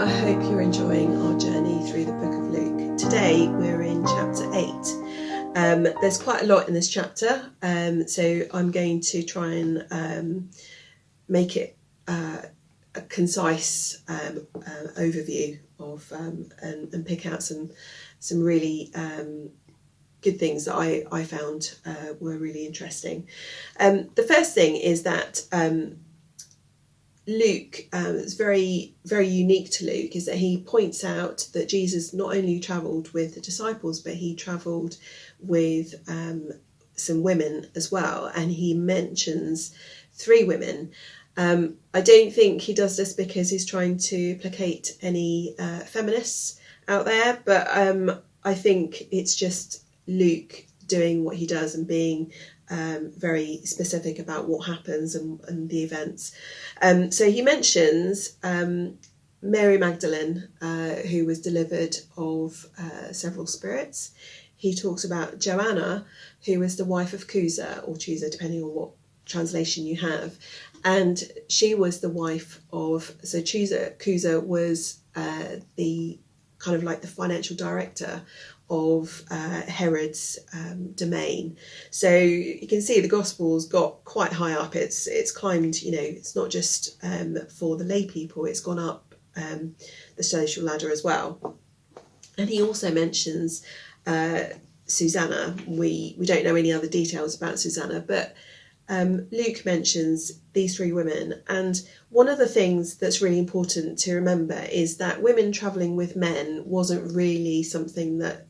I hope you're enjoying our journey through the book of Luke. Today we're in chapter 8. There's quite a lot in this chapter, so I'm going to try and make it a concise overview of and pick out some really good things that I found were really interesting. The first thing is that Luke, it's very, very unique to Luke, is that he points out that Jesus not only travelled with the disciples, but he travelled with some women as well. And he mentions 3 women. I don't think he does this because he's trying to placate any feminists out there, but I think it's just Luke doing what he does and being very specific about what happens and the events. So he mentions Mary Magdalene, who was delivered of several spirits. He talks about Joanna, who was the wife of Chuza, or Chusa, depending on what translation you have. And she was the wife of, so Chusa was the kind of like the financial director of Herod's domain. So you can see the Gospels got quite high up. It's climbed, it's not just for the lay people, it's gone up the social ladder as well. And he also mentions Susanna. We don't know any other details about Susanna, but Luke mentions these 3 women. And one of the things that's really important to remember is that women travelling with men wasn't really something that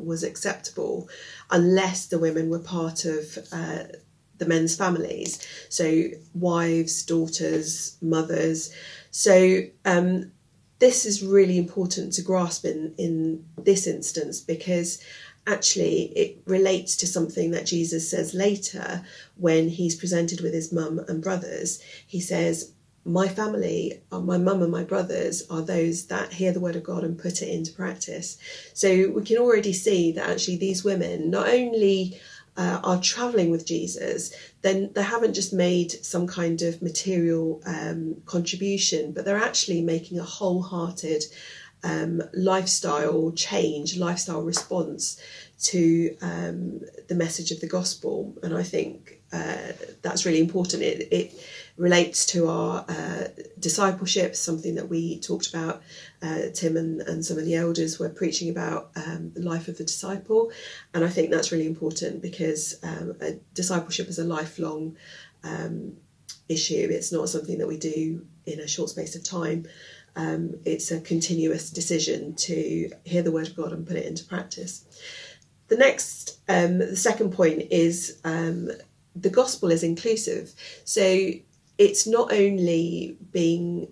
was acceptable unless the women were part of the men's families, so wives, daughters, mothers. So this is really important to grasp in this instance, because actually it relates to something that Jesus says later when he's presented with his mum and brothers. He says, my family, my mum and my brothers, are those that hear the word of God and put it into practice. So we can already see that actually these women not only are travelling with Jesus, then they haven't just made some kind of material contribution, but they're actually making a wholehearted lifestyle change, lifestyle response to the message of the gospel. And I think that's really important. It relates to our discipleship, something that we talked about. Tim and some of the elders were preaching about the life of the disciple, and I think that's really important because discipleship is a lifelong issue. It's not something that we do in a short space of time. It's a continuous decision to hear the word of God and put it into practice. The second point is the gospel is inclusive. So it's not only being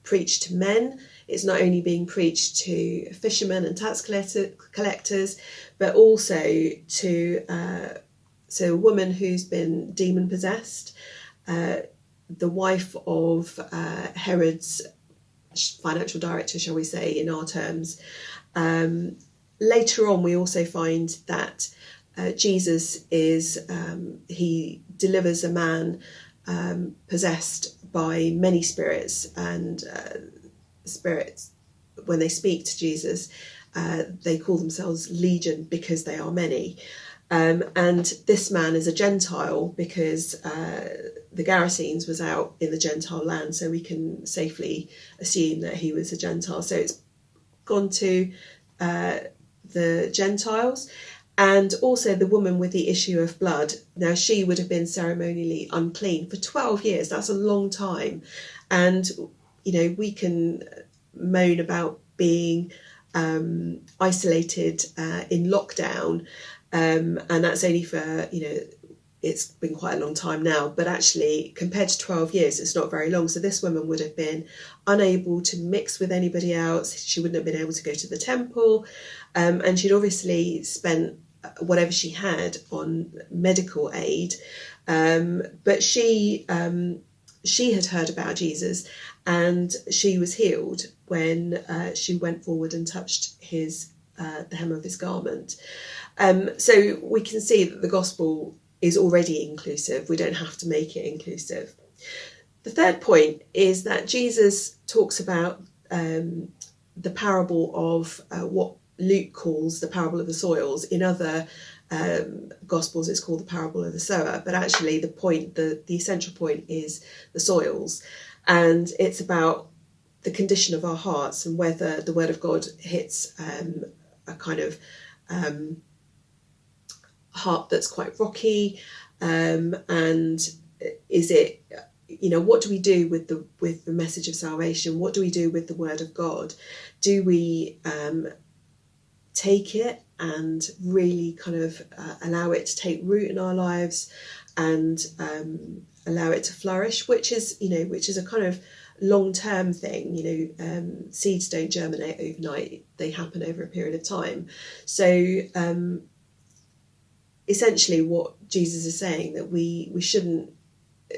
preached to men, it's not only being preached to fishermen and tax collectors, but also to a woman who's been demon possessed, the wife of Herod's financial director, shall we say, in our terms. Later on, we also find that Jesus he delivers a man possessed by many spirits, and spirits, when they speak to Jesus, they call themselves Legion because they are many. And this man is a Gentile because the Gerasenes was out in the Gentile land, so we can safely assume that he was a Gentile. So it's gone to the Gentiles. And also the woman with the issue of blood. Now, she would have been ceremonially unclean for 12 years. That's a long time. And, we can moan about being isolated in lockdown. And that's only for, it's been quite a long time now. But actually, compared to 12 years, it's not very long. So this woman would have been unable to mix with anybody else. She wouldn't have been able to go to the temple. And she'd obviously spent whatever she had on medical aid, but she had heard about Jesus, and she was healed when she went forward and touched the hem of his garment. So we can see that the gospel is already inclusive. We don't have to make it inclusive. The third point is that Jesus talks about the parable of what Luke calls the parable of the soils. In other Gospels, it's called the parable of the sower. But actually, the essential point is the soils, and it's about the condition of our hearts and whether the Word of God hits a kind of heart that's quite rocky, and is it, what do we do with the message of salvation? What do we do with the Word of God? Do we take it and really kind of allow it to take root in our lives and allow it to flourish, which is a kind of long-term thing. Seeds don't germinate overnight, they happen over a period of time. So essentially what Jesus is saying, that we shouldn't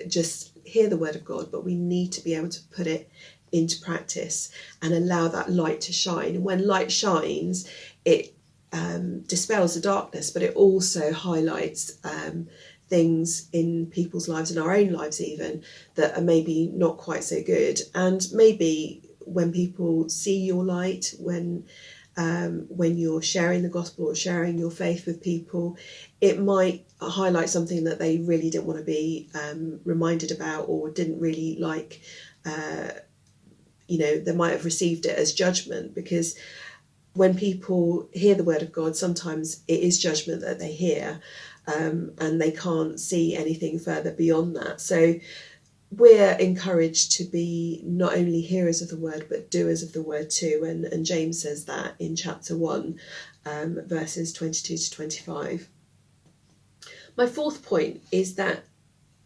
just hear the Word of God, but we need to be able to put it into practice and allow that light to shine. And when light shines, it dispels the darkness, but it also highlights things in people's lives, in our own lives even, that are maybe not quite so good. And maybe when people see your light, when you're sharing the gospel or sharing your faith with people, it might highlight something that they really didn't want to be reminded about, or didn't really like. They might have received it as judgment, because when people hear the Word of God, sometimes it is judgment that they hear, and they can't see anything further beyond that. So we're encouraged to be not only hearers of the Word, but doers of the Word too. And James says that in chapter 1, verses 22 to 25. My fourth point is that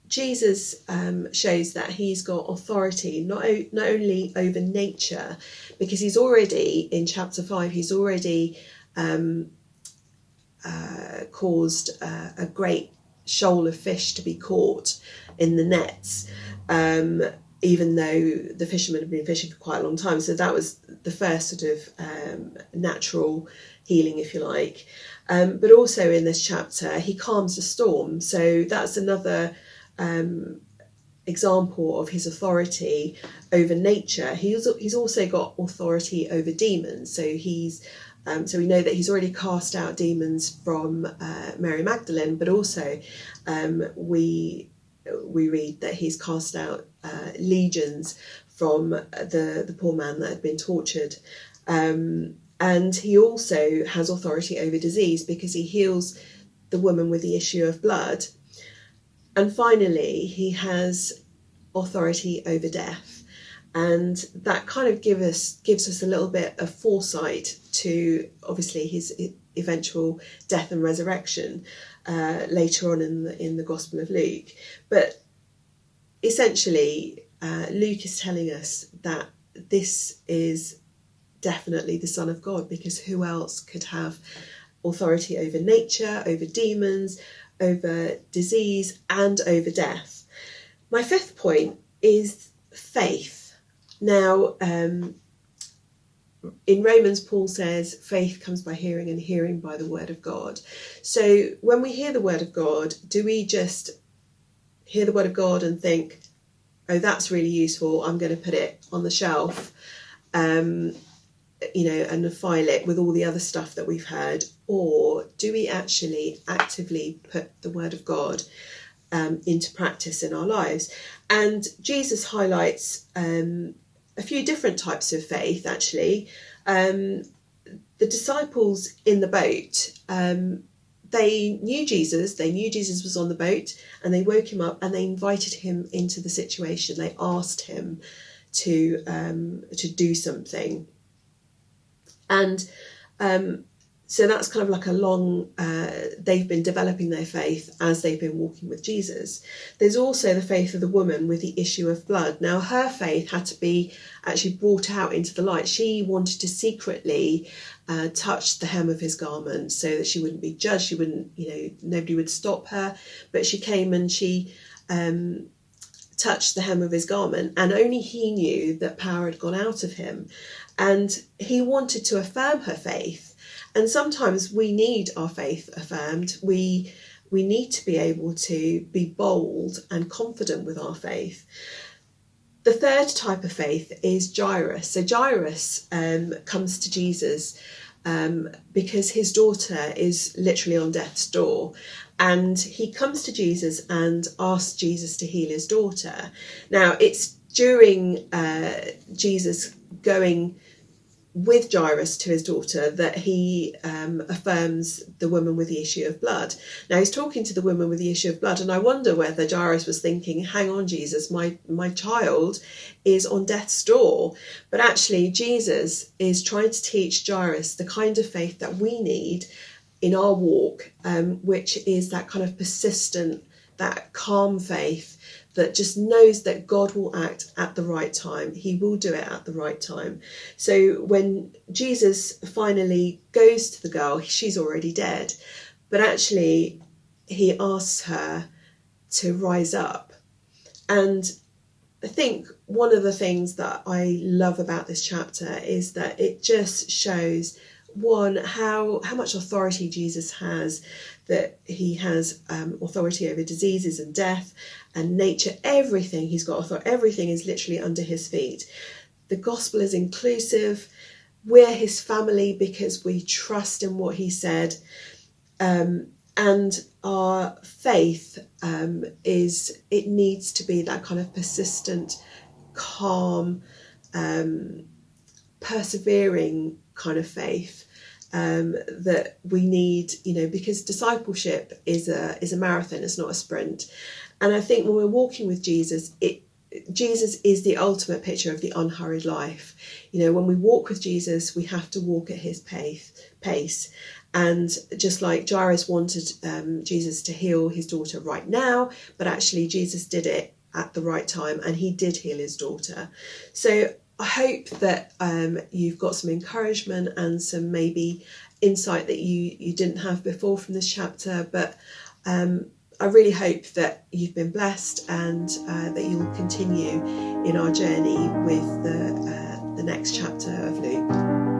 Jesus shows that he's got authority not only over nature, because he's already, in chapter 5, he's already caused a great shoal of fish to be caught in the nets, even though the fishermen have been fishing for quite a long time. So that was the first sort of natural healing, if you like. But also in this chapter, he calms the storm. So that's another example of his authority over nature. He's also got authority over demons. So so we know that he's already cast out demons from Mary Magdalene, but also we read that he's cast out legions from the poor man that had been tortured. And he also has authority over disease, because he heals the woman with the issue of blood. And finally, he has authority over death. And that kind of gives us a little bit of foresight to, obviously, his eventual death and resurrection later on in the Gospel of Luke. But essentially, Luke is telling us that this is definitely the Son of God, because who else could have authority over nature, over demons, over disease, and over death? My fifth point is faith. Now, in Romans, Paul says faith comes by hearing, and hearing by the Word of God. So when we hear the Word of God, do we just hear the Word of God and think, oh, that's really useful, I'm going to put it on the shelf, and file it with all the other stuff that we've heard? Or do we actually actively put the Word of God into practice in our lives? And Jesus highlights a few different types of faith, actually. The disciples in the boat, they knew Jesus was on the boat, and they woke him up and they invited him into the situation. They asked him to do something. And so that's kind of like a long, they've been developing their faith as they've been walking with Jesus. There's also the faith of the woman with the issue of blood. Now, her faith had to be actually brought out into the light. She wanted to secretly touch the hem of his garment so that she wouldn't be judged. She wouldn't, nobody would stop her. But she came and she touched the hem of his garment, and only he knew that power had gone out of him. And he wanted to affirm her faith. And sometimes we need our faith affirmed. We need to be able to be bold and confident with our faith. The third type of faith is Jairus. So Jairus comes to Jesus because his daughter is literally on death's door. And he comes to Jesus and asks Jesus to heal his daughter. Now, it's during Jesus going with Jairus to his daughter that he affirms the woman with the issue of blood. Now, he's talking to the woman with the issue of blood, and I wonder whether Jairus was thinking, hang on, Jesus, my child is on death's door. But actually, Jesus is trying to teach Jairus the kind of faith that we need in our walk, which is that kind of persistent, that calm faith that just knows that God will act at the right time. He will do it at the right time. So when Jesus finally goes to the girl, she's already dead, but actually he asks her to rise up. And I think one of the things that I love about this chapter is that it just shows, one, how much authority Jesus has, that he has authority over diseases and death and nature, everything. He's got authority, everything is literally under his feet. The gospel is inclusive. We're his family because we trust in what he said. And our faith it needs to be that kind of persistent, calm, persevering kind of faith that we need, because discipleship is a marathon, it's not a sprint. And I think when we're walking with Jesus, Jesus is the ultimate picture of the unhurried life. When we walk with Jesus, we have to walk at his pace. And just like Jairus wanted Jesus to heal his daughter right now, but actually Jesus did it at the right time, and he did heal his daughter. So I hope that you've got some encouragement and some maybe insight that you didn't have before from this chapter. But I really hope that you've been blessed and that you will continue in our journey with the next chapter of Luke.